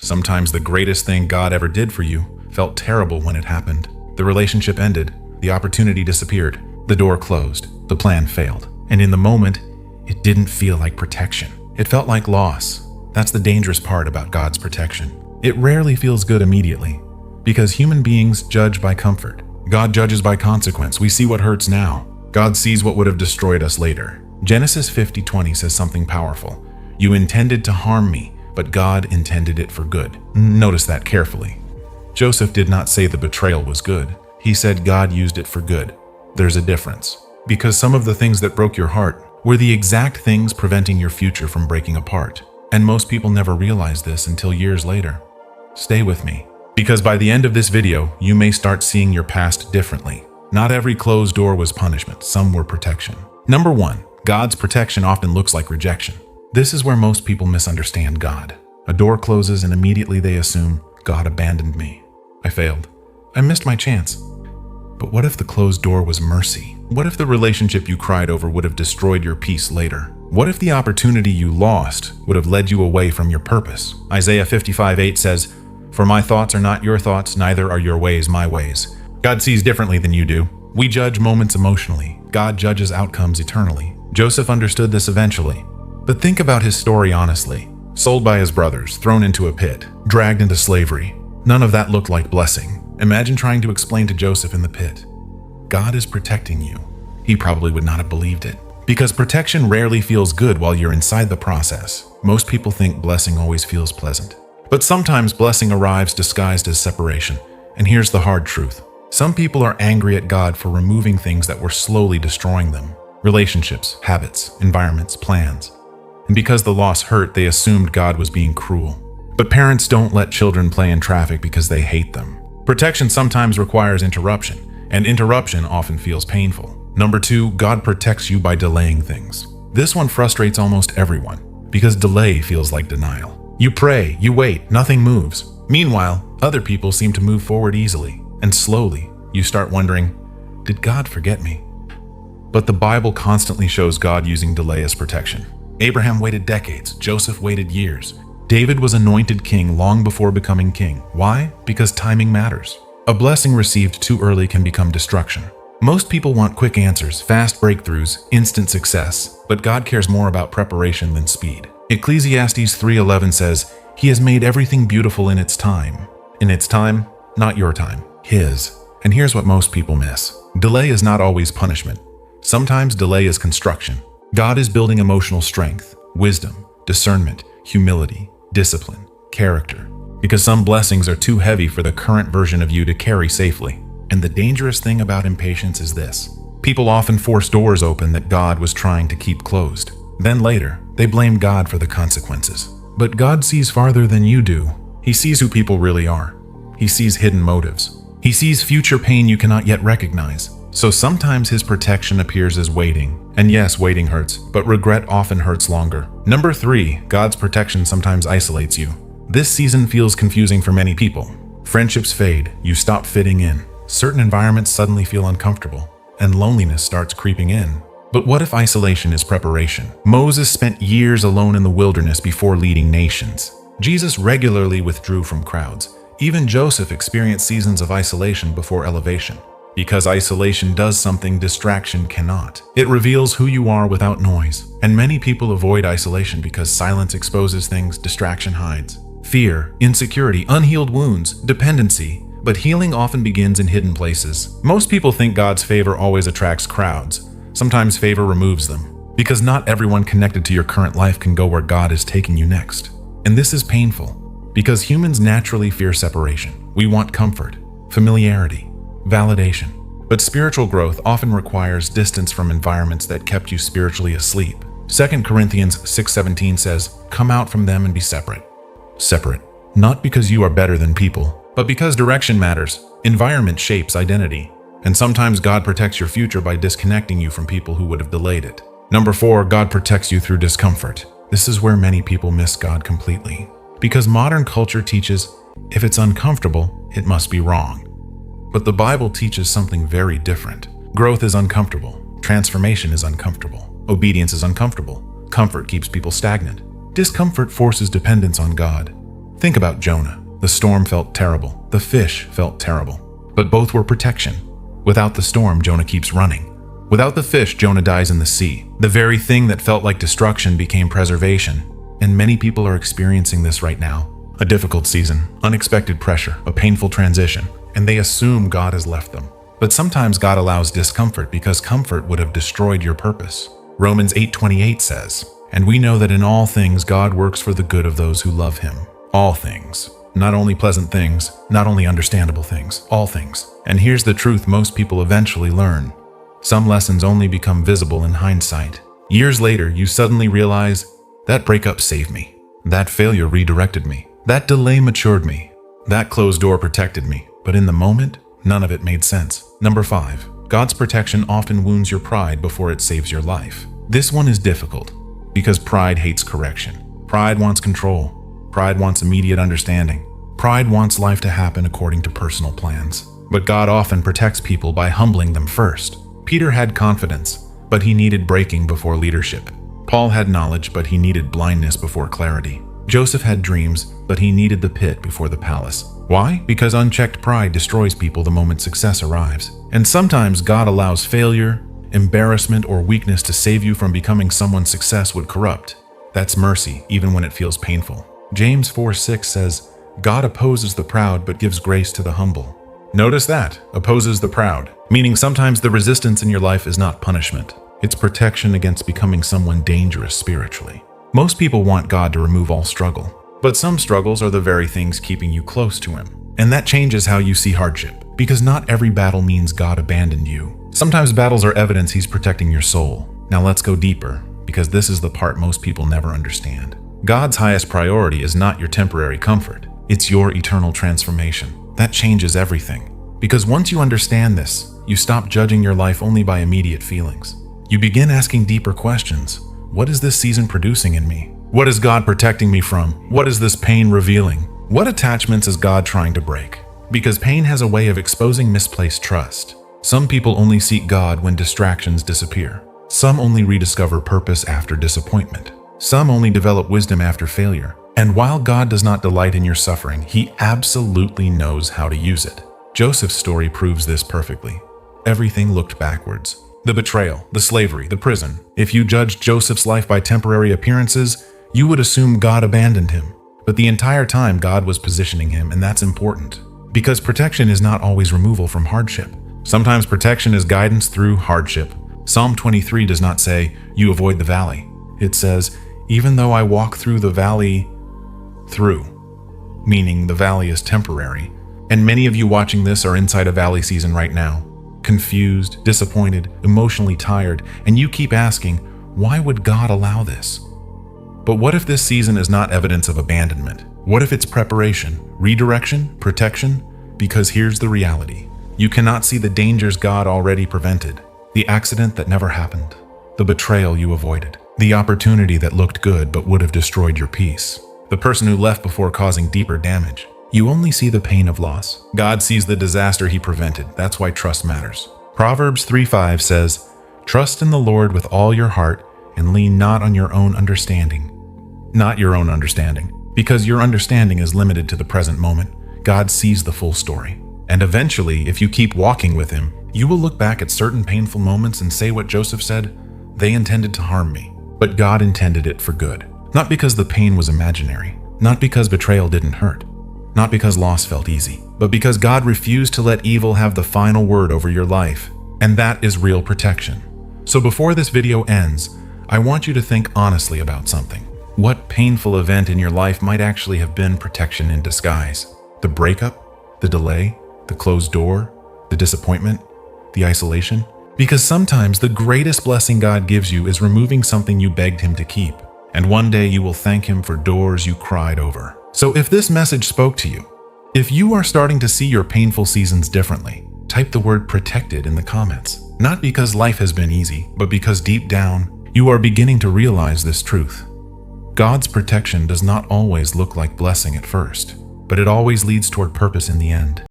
Sometimes the greatest thing God ever did for you felt terrible when it happened. The relationship ended, the opportunity disappeared, the door closed, the plan failed. And in the moment, it didn't feel like protection. It felt like loss. That's the dangerous part about God's protection. It rarely feels good immediately, because human beings judge by comfort. God judges by consequence. We see what hurts now. God sees what would have destroyed us later. Genesis 50:20 says something powerful. You intended to harm me, but God intended it for good. Notice that carefully. Joseph did not say the betrayal was good. He said God used it for good. There's a difference. Because some of the things that broke your heart were the exact things preventing your future from breaking apart. And most people never realize this until years later. Stay with me, because by the end of this video, you may start seeing your past differently. Not every closed door was punishment, some were protection. Number 1, God's protection often looks like rejection. This is where most people misunderstand God. A door closes and immediately they assume, God abandoned me. I failed. I missed my chance. But what if the closed door was mercy? What if the relationship you cried over would have destroyed your peace later? What if the opportunity you lost would have led you away from your purpose? Isaiah 55:8 says, "For my thoughts are not your thoughts, neither are your ways my ways." God sees differently than you do. We judge moments emotionally. God judges outcomes eternally. Joseph understood this eventually. But think about his story honestly. Sold by his brothers, thrown into a pit, dragged into slavery. None of that looked like blessing. Imagine trying to explain to Joseph in the pit, God is protecting you. He probably would not have believed it. Because protection rarely feels good while you're inside the process. Most people think blessing always feels pleasant. But sometimes blessing arrives disguised as separation. And here's the hard truth. Some people are angry at God for removing things that were slowly destroying them. Relationships, habits, environments, plans. And because the loss hurt, they assumed God was being cruel. But parents don't let children play in traffic because they hate them. Protection sometimes requires interruption, and interruption often feels painful. Number 2, God protects you by delaying things. This one frustrates almost everyone, because delay feels like denial. You pray, you wait, nothing moves. Meanwhile, other people seem to move forward easily, and slowly, you start wondering, did God forget me? But the Bible constantly shows God using delay as protection. Abraham waited decades, Joseph waited years. David was anointed king long before becoming king. Why? Because timing matters. A blessing received too early can become destruction. Most people want quick answers, fast breakthroughs, instant success, but God cares more about preparation than speed. Ecclesiastes 3:11 says, He has made everything beautiful in its time. In its time, not your time, His. And here's what most people miss. Delay is not always punishment. Sometimes delay is construction. God is building emotional strength, wisdom, discernment, humility, discipline, character, because some blessings are too heavy for the current version of you to carry safely. And the dangerous thing about impatience is this. People often force doors open that God was trying to keep closed. Then later, they blame God for the consequences. But God sees farther than you do. He sees who people really are. He sees hidden motives. He sees future pain you cannot yet recognize. So sometimes His protection appears as waiting. And yes, waiting hurts, but regret often hurts longer. Number 3, God's protection sometimes isolates you. This season feels confusing for many people. Friendships fade, you stop fitting in. Certain environments suddenly feel uncomfortable, and loneliness starts creeping in. But what if isolation is preparation? Moses spent years alone in the wilderness before leading nations. Jesus regularly withdrew from crowds. Even Joseph experienced seasons of isolation before elevation. Because isolation does something distraction cannot. It reveals who you are without noise. And many people avoid isolation because silence exposes things distraction hides. Fear, insecurity, unhealed wounds, dependency. But healing often begins in hidden places. Most people think God's favor always attracts crowds. Sometimes favor removes them. Because not everyone connected to your current life can go where God is taking you next. And this is painful. Because humans naturally fear separation. We want comfort, familiarity, validation. But spiritual growth often requires distance from environments that kept you spiritually asleep. 2 Corinthians 6:17 says, Come out from them and be separate. Separate. Not because you are better than people, but because direction matters. Environment shapes identity. And sometimes God protects your future by disconnecting you from people who would have delayed it. Number 4, God protects you through discomfort. This is where many people miss God completely. Because modern culture teaches, if it's uncomfortable, it must be wrong. But the Bible teaches something very different. Growth is uncomfortable. Transformation is uncomfortable. Obedience is uncomfortable. Comfort keeps people stagnant. Discomfort forces dependence on God. Think about Jonah. The storm felt terrible. The fish felt terrible. But both were protection. Without the storm, Jonah keeps running. Without the fish, Jonah dies in the sea. The very thing that felt like destruction became preservation. And many people are experiencing this right now. A difficult season, unexpected pressure, a painful transition, and they assume God has left them. But sometimes God allows discomfort because comfort would have destroyed your purpose. Romans 8:28 says, "And we know that in all things God works for the good of those who love him." All things. Not only pleasant things, not only understandable things, all things. And here's the truth most people eventually learn. Some lessons only become visible in hindsight. Years later, you suddenly realize, that breakup saved me. That failure redirected me. That delay matured me. That closed door protected me. But in the moment, none of it made sense. Number 5. God's protection often wounds your pride before it saves your life. This one is difficult because pride hates correction. Pride wants control. Pride wants immediate understanding. Pride wants life to happen according to personal plans. But God often protects people by humbling them first. Peter had confidence, but he needed breaking before leadership. Paul had knowledge, but he needed blindness before clarity. Joseph had dreams, but he needed the pit before the palace. Why? Because unchecked pride destroys people the moment success arrives. And sometimes God allows failure, embarrassment, or weakness to save you from becoming someone success would corrupt. That's mercy, even when it feels painful. James 4:6 says, God opposes the proud but gives grace to the humble. Notice that, opposes the proud, meaning sometimes the resistance in your life is not punishment. It's protection against becoming someone dangerous spiritually. Most people want God to remove all struggle, but some struggles are the very things keeping you close to him. And that changes how you see hardship, because not every battle means God abandoned you. Sometimes battles are evidence he's protecting your soul. Now let's go deeper, because this is the part most people never understand. God's highest priority is not your temporary comfort. It's your eternal transformation. That changes everything. Because once you understand this, you stop judging your life only by immediate feelings. You begin asking deeper questions. What is this season producing in me? What is God protecting me from? What is this pain revealing? What attachments is God trying to break? Because pain has a way of exposing misplaced trust. Some people only seek God when distractions disappear. Some only rediscover purpose after disappointment. Some only develop wisdom after failure. And while God does not delight in your suffering, he absolutely knows how to use it. Joseph's story proves this perfectly. Everything looked backwards. The betrayal, the slavery, the prison. If you judged Joseph's life by temporary appearances, you would assume God abandoned him. But the entire time God was positioning him, and that's important. Because protection is not always removal from hardship. Sometimes protection is guidance through hardship. Psalm 23 does not say, you avoid the valley. It says, even though I walk through the valley, meaning the valley is temporary. And many of you watching this are inside a valley season right now. Confused, disappointed, emotionally tired, and you keep asking, why would God allow this? But what if this season is not evidence of abandonment? What if it's preparation, redirection, protection? Because here's the reality. You cannot see the dangers God already prevented. The accident that never happened. The betrayal you avoided. The opportunity that looked good but would have destroyed your peace. The person who left before causing deeper damage. You only see the pain of loss. God sees the disaster he prevented. That's why trust matters. Proverbs 3:5 says, trust in the Lord with all your heart and lean not on your own understanding. Not your own understanding, because your understanding is limited to the present moment. God sees the full story. And eventually, if you keep walking with him, you will look back at certain painful moments and say what Joseph said, they intended to harm me, but God intended it for good. Not because the pain was imaginary, not because betrayal didn't hurt, not because loss felt easy, but because God refused to let evil have the final word over your life. And that is real protection. So before this video ends, I want you to think honestly about something. What painful event in your life might actually have been protection in disguise? The breakup, the delay, the closed door, the disappointment, the isolation? Because sometimes the greatest blessing God gives you is removing something you begged him to keep. And one day you will thank him for doors you cried over. So if this message spoke to you, if you are starting to see your painful seasons differently, type the word protected in the comments. Not because life has been easy, but because deep down, you are beginning to realize this truth. God's protection does not always look like blessing at first, but it always leads toward purpose in the end.